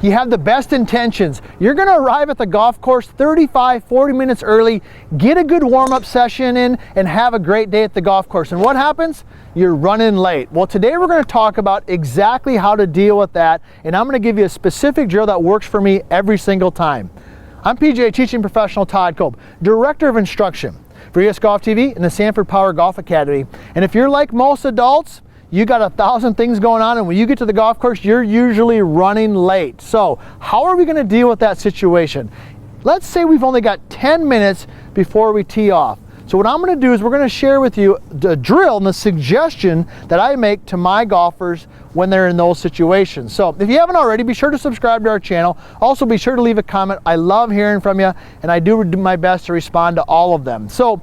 you have the best intentions. You're gonna arrive at the golf course 35, 40 minutes early, get a good warm-up session in, and have a great day at the golf course. And what happens? You're running late. Well, today we're gonna talk about exactly how to deal with that, and I'm gonna give you a specific drill that works for me every single time. I'm PGA teaching professional Todd Cope, Director of Instruction for US Golf TV and the Sanford Power Golf Academy. And if you're like most adults, you got 1,000 things going on, and when you get to the golf course, you're usually running late. So how are we gonna deal with that situation? Let's say we've only got 10 minutes before we tee off. So what I'm gonna do is we're gonna share with you the drill and the suggestion that I make to my golfers when they're in those situations. So if you haven't already, be sure to subscribe to our channel. Also be sure to leave a comment. I love hearing from you, and I do my best to respond to all of them. So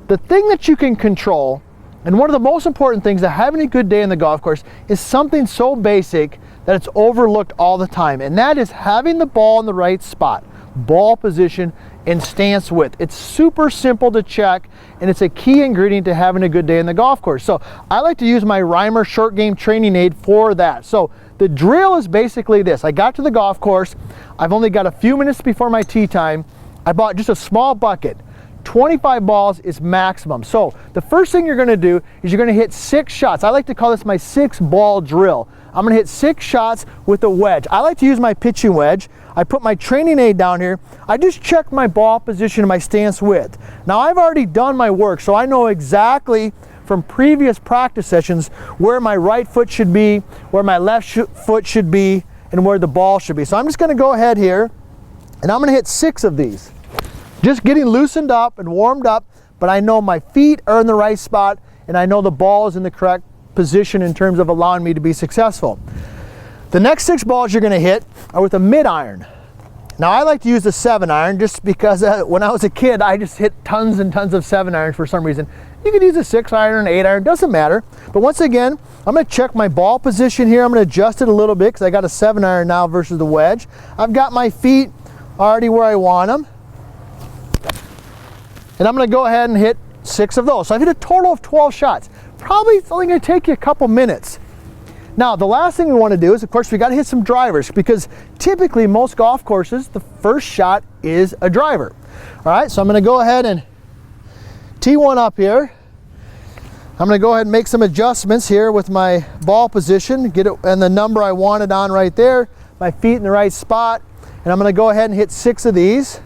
the thing that you can control, and one of the most important things to having a good day in the golf course, is something so basic that it's overlooked all the time, and that is having the ball in the right spot, ball position, and stance width. It's super simple to check, and it's a key ingredient to having a good day in the golf course. So I like to use my Reimer short game training aid for that. So the drill is basically this. I got to the golf course. I've only got a few minutes before my tee time. I bought just a small bucket. 25 balls is maximum. So the first thing you're gonna do is you're gonna hit 6 shots. I like to call this my 6-ball drill. I'm gonna hit 6 shots with a wedge. I like to use my pitching wedge. I put my training aid down here. I just check my ball position and my stance width. Now I've already done my work, so I know exactly from previous practice sessions where my right foot should be, where my left foot should be, and where the ball should be. So I'm just gonna go ahead here, and I'm gonna hit 6 of these. Just getting loosened up and warmed up, but I know my feet are in the right spot, and I know the ball is in the correct position in terms of allowing me to be successful. The next 6 balls you're gonna hit are with a mid-iron. Now I like to use the 7-iron just because when I was a kid, I just hit tons and tons of 7-irons for some reason. You could use a 6-iron, 8-iron, doesn't matter. But once again, I'm gonna check my ball position here. I'm gonna adjust it a little bit because I got a 7-iron now versus the wedge. I've got my feet already where I want them. And I'm gonna go ahead and hit 6 of those. So I've hit a total of 12 shots. Probably it's only gonna take you a couple minutes. Now, the last thing we wanna do is, of course, we gotta hit some drivers, because typically most golf courses, the first shot is a driver. All right, so I'm gonna go ahead and tee one up here. I'm gonna go ahead and make some adjustments here with my ball position, get it and the number I want it on right there, my feet in the right spot, and I'm gonna go ahead and hit 6 of these.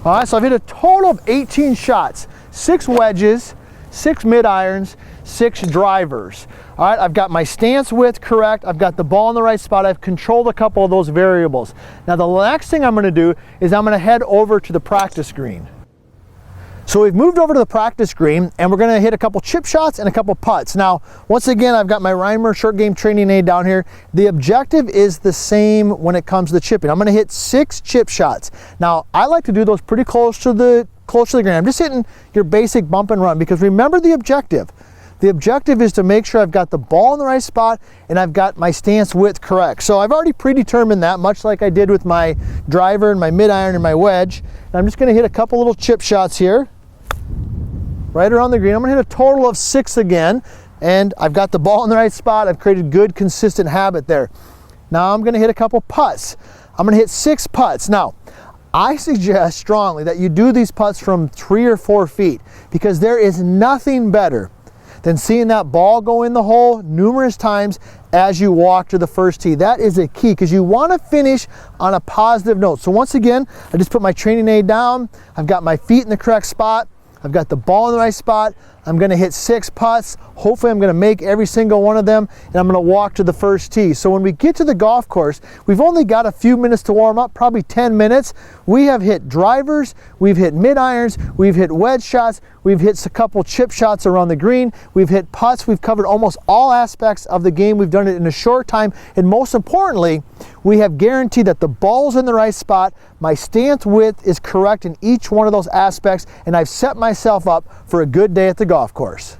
All right, so I've hit a total of 18 shots, 6 wedges, 6 mid-irons, 6 drivers. All right, I've got my stance width correct. I've got the ball in the right spot. I've controlled a couple of those variables. Now the next thing I'm gonna do is I'm gonna head over to the practice green. So we've moved over to the practice green, and we're gonna hit a couple chip shots and a couple putts. Now, once again, I've got my Reimer short game training aid down here. The objective is the same when it comes to chipping. I'm gonna hit 6 chip shots. Now, I like to do those pretty close to the green. I'm just hitting your basic bump and run, because remember the objective. The objective is to make sure I've got the ball in the right spot and I've got my stance width correct. So I've already predetermined that, much like I did with my driver and my mid-iron and my wedge. And I'm just gonna hit a couple little chip shots here, right around the green. I'm gonna hit a total of 6 again, and I've got the ball in the right spot. I've created good, consistent habit there. Now I'm gonna hit a couple putts. I'm gonna hit 6 putts. Now, I suggest strongly that you do these putts from 3 or 4 feet, because there is nothing better than seeing that ball go in the hole numerous times as you walk to the first tee. That is a key, because you want to finish on a positive note. So once again, I just put my training aid down. I've got my feet in the correct spot. I've got the ball in the right spot. I'm gonna hit 6 putts. Hopefully I'm gonna make every single one of them, and I'm gonna walk to the first tee. So when we get to the golf course, we've only got a few minutes to warm up, probably 10 minutes. We have hit drivers, we've hit mid-irons, we've hit wedge shots, we've hit a couple chip shots around the green, we've hit putts, we've covered almost all aspects of the game. We've done it in a short time, and most importantly, we have guaranteed that the ball's in the right spot, my stance width is correct in each one of those aspects, and I've set myself up for a good day at the golf course.